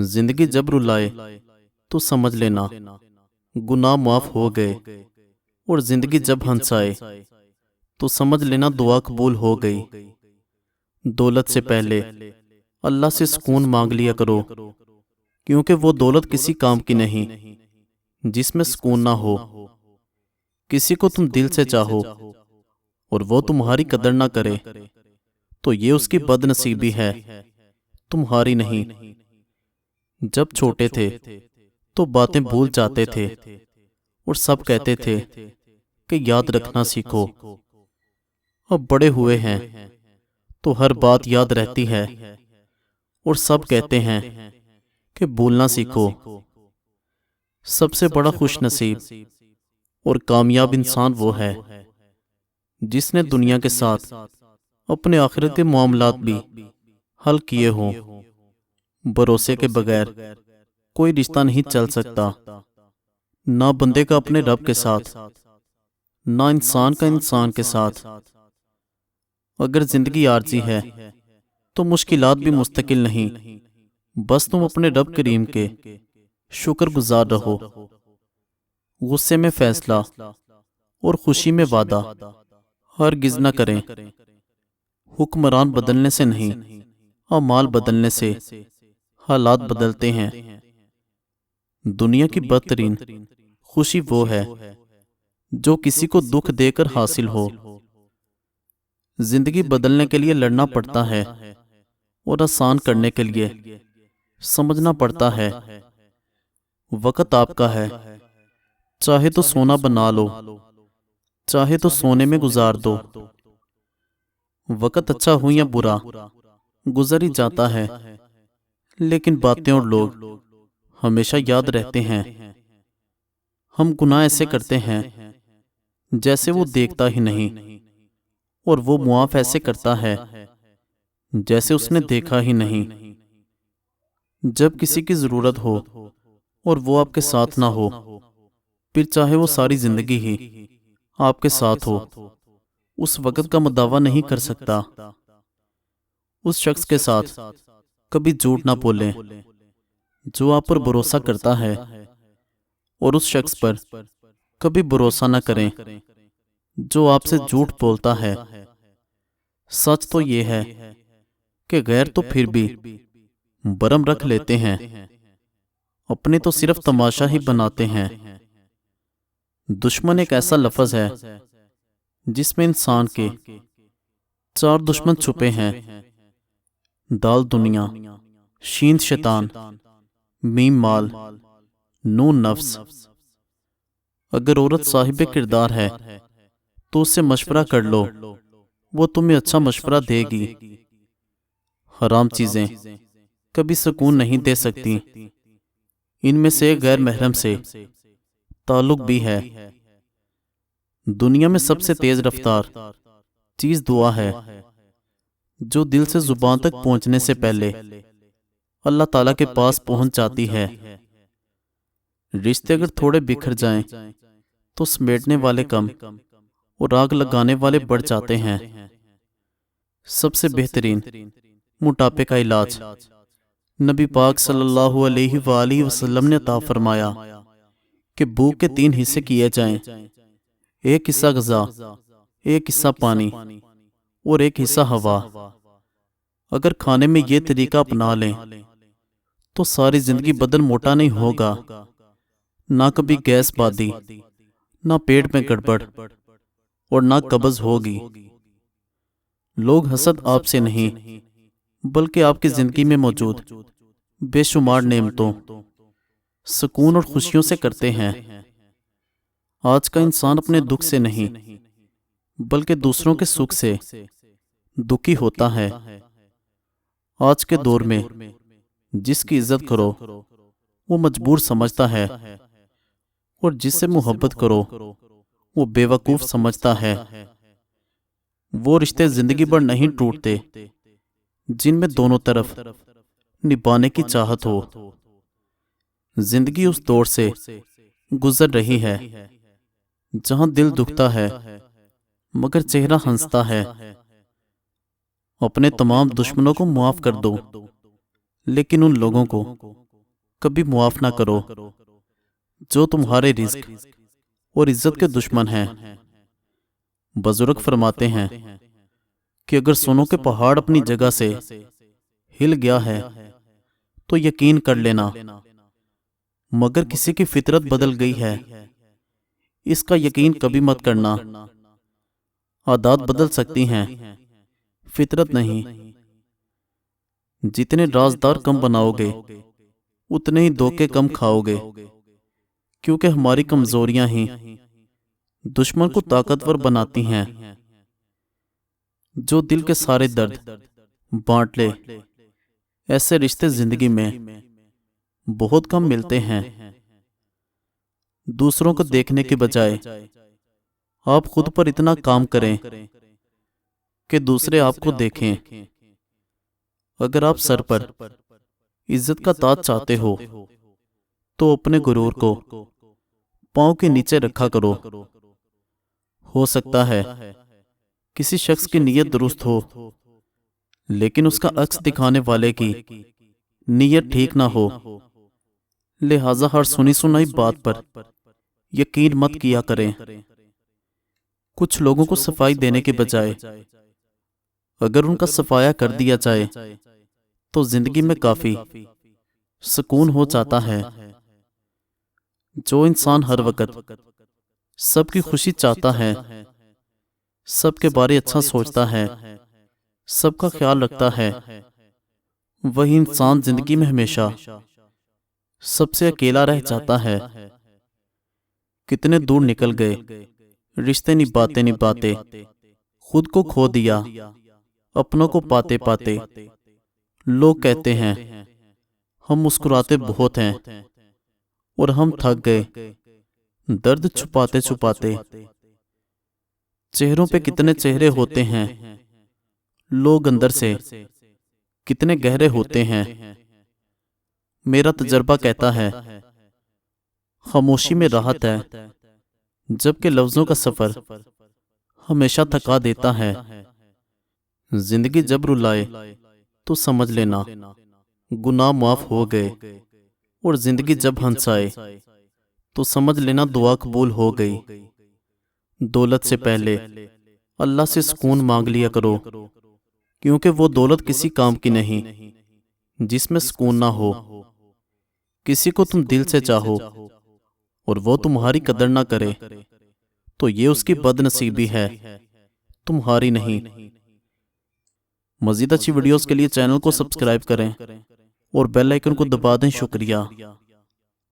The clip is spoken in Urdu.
زندگی جب رلائے تو سمجھ لینا گناہ معاف ہو گئے، اور زندگی جب ہنسائے تو سمجھ لینا دعا قبول ہو گئی۔ دولت سے پہلے اللہ سے سکون مانگ لیا کرو، کیونکہ وہ دولت کسی کام کی نہیں جس میں سکون نہ ہو۔ کسی کو تم دل سے چاہو اور وہ تمہاری قدر نہ کرے تو یہ اس کی بد نصیبی ہے، تمہاری نہیں۔ جب چھوٹے تھے تو باتیں بھول جاتے تھے اور سب کہتے تھے کہ یاد رکھنا سیکھو۔ اب بڑے ہوئے ہیں تو ہر بات یاد رہتی ہے اور سب کہتے ہیں کہ بھولنا سیکھو۔ سب سے بڑا خوش نصیب اور کامیاب انسان وہ ہے جس نے دنیا کے ساتھ اپنے آخرت کے معاملات بھی حل کیے ہوں۔ بھروسے کے بغیر کوئی رشتہ نہیں چل سکتا، نہ بندے کا اپنے رب کے ساتھ، نہ انسان کا انسان کے ساتھ۔ اگر زندگی عارضی ہے تو مشکلات بھی مستقل نہیں، بس تم اپنے رب کریم کے شکر گزار رہو۔ غصے میں فیصلہ اور خوشی میں وعدہ ہرگز نہ کریں۔ حکمران بدلنے سے نہیں، اعمال بدلنے سے حالات بدلتے ہیں۔ دنیا کی بدترین خوشی وہ ہے جو کسی کو دکھ دے کر حاصل ہو۔ زندگی بدلنے کے لیے لڑنا پڑتا ہے اور آسان کرنے کے لیے سمجھنا پڑتا ہے۔ وقت آپ کا ہے، چاہے تو سونا بنا لو، چاہے تو سونے میں گزار دو۔ وقت اچھا ہو یا برا گزر ہی جاتا ہے، لیکن باتیں اور لوگ ہمیشہ یاد رہتے ہیں۔ ہم گناہ ایسے کرتے ہیں جیسے وہ دیکھتا ہی نہیں، اور وہ معاف ایسے کرتا ہے جیسے اس نے دیکھا ہی نہیں۔ جب کسی کی ضرورت ہو اور وہ آپ کے ساتھ نہ ہو، پھر چاہے وہ ساری زندگی ہی آپ کے ساتھ ہو، اس وقت کا مداوع نہیں کر سکتا۔ اس شخص کے ساتھ کبھی جھوٹ نہ بولیں جو آپ پر بھروسہ کرتا ہے، اور اس شخص پر کبھی بھروسہ نہ کریں جو آپ سے جھوٹ بولتا ہے۔ سچ تو یہ ہے کہ غیر تو پھر بھی برم رکھ لیتے ہیں، اپنے تو صرف تماشا ہی بناتے ہیں۔ دشمن ایک ایسا لفظ ہے جس میں انسان کے 4 دشمن چھپے ہیں: دال دنیا، شین شیطان، میم مال، نون نفس۔ اگر عورت صاحب کردار ہے تو اس سے مشورہ کر لو، وہ تمہیں اچھا مشورہ دے گی۔ حرام چیزیں کبھی سکون نہیں دے سکتی، ان میں سے غیر محرم سے تعلق بھی ہے۔ دنیا میں سب سے تیز رفتار چیز دعا ہے، جو دل سے زبان تک پہنچنے سے پہلے اللہ تعالیٰ کے پاس پہنچ جاتی ہے۔ رشتے اگر تھوڑے بکھر جائیں تو سمیٹنے والے کم اور آگ لگانے والے بڑھ جاتے ہیں۔ سب سے بہترین موٹاپے کا علاج نبی پاک صلی اللہ علیہ وآلہ وسلم نے عطا فرمایا کہ بھوک کے 3 حصے کیے جائیں: ایک حصہ غذا، ایک حصہ پانی اور ایک حصہ ہوا۔ اگر کھانے میں یہ طریقہ اپنا لیں تو ساری زندگی بدن موٹا نہیں ہوگا، نہ کبھی گیس بادی، نہ پیٹ میں گڑبڑ اور نہ قبض ہوگی۔ لوگ حسد آپ سے نہیں بلکہ آپ کی زندگی میں موجود بے شمار نعمتوں، سکون اور خوشیوں سے کرتے ہیں۔ آج کا انسان اپنے دکھ سے نہیں بلکہ دوسروں کے سکھ سے دکھی ہوتا ہے۔ آج کے دور میں جس کی عزت کرو وہ مجبور سمجھتا ہے، اور جس سے محبت کرو وہ بے وقوف سمجھتا ہے۔ وہ رشتے زندگی بھر نہیں ٹوٹتے جن میں دونوں طرف نبھانے کی چاہت ہو۔ زندگی اس دور سے گزر رہی ہے جہاں دل دکھتا ہے مگر چہرہ ہنستا ہے۔ اپنے تمام دشمنوں کو معاف کر دو، لیکن ان لوگوں کو کبھی معاف نہ کرو جو تمہارے رزق اور عزت کے دشمن ہیں۔ بزرگ فرماتے ہیں کہ اگر سنو کہ پہاڑ اپنی جگہ سے ہل گیا ہے تو یقین کر لینا، مگر کسی کی فطرت بدل گئی ہے اس کا یقین کبھی مت کرنا۔ عادات بدل سکتی ہیں، فطرت نہیں۔ جتنے رازدار کم بناؤ گے اتنے ہی دھوکے کم کھاؤ گے، کیونکہ ہماری کمزوریاں ہی دشمن کو طاقتور بناتی ہیں۔ جو دل کے سارے درد بانٹ لے، ایسے رشتے زندگی میں بہت کم ملتے ہیں۔ دوسروں کو دیکھنے کے بجائے آپ خود پر اتنا کام کریں کہ دوسرے آپ کو دیکھیں۔ اگر آپ سر پر عزت کا تاج چاہتے ہو تو اپنے غرور کو پاؤں کے نیچے رکھا کرو۔ ہو سکتا ہے کسی شخص کی نیت درست ہو، لیکن اس کا عکس دکھانے والے کی نیت ٹھیک نہ ہو، لہذا ہر سنی سنائی بات پر یقین مت کیا کریں۔ کچھ لوگوں کو صفائی دینے کے بجائے اگر ان کا صفایا کر دیا جائے تو زندگی میں کافی سکون ہو جاتا ہے۔ جو انسان ہر وقت سب کی خوشی چاہتا ہے، سب کے بارے اچھا سوچتا ہے، سب کا خیال رکھتا ہے، وہی انسان زندگی میں ہمیشہ سب سے اکیلا رہ جاتا ہے۔ کتنے دور نکل گئے رشتے نبھاتے نبھاتے، خود کو کھو دیا اپنوں کو پاتے پاتے۔ لوگ کہتے ہیں ہم مسکراتے بہت ہیں اور ہم تھک گئے درد چھپاتے چھپاتے۔ چہروں پہ کتنے چہرے ہوتے ہیں، لوگ اندر سے کتنے گہرے ہوتے ہیں۔ میرا تجربہ کہتا ہے خاموشی میں راحت ہے، جبکہ لفظوں کا سفر ہمیشہ تھکا دیتا ہے۔ زندگی جب رلائے تو سمجھ لینا گناہ معاف ہو گئے، اور زندگی جب ہنسائے تو سمجھ لینا دعا قبول ہو گئی۔ دولت سے پہلے اللہ سے سکون مانگ لیا کرو، کیونکہ وہ دولت کسی کام کی نہیں جس میں سکون نہ ہو۔ کسی کو تم دل سے چاہو اور وہ تمہاری قدر نہ کرے تو یہ اس کی بد نصیبی ہے، تمہاری نہیں۔ مزید اچھی ویڈیوز کے لیے چینل کو سبسکرائب کریں اور بیل آئیکن کو دبا دیں۔ شکریہ۔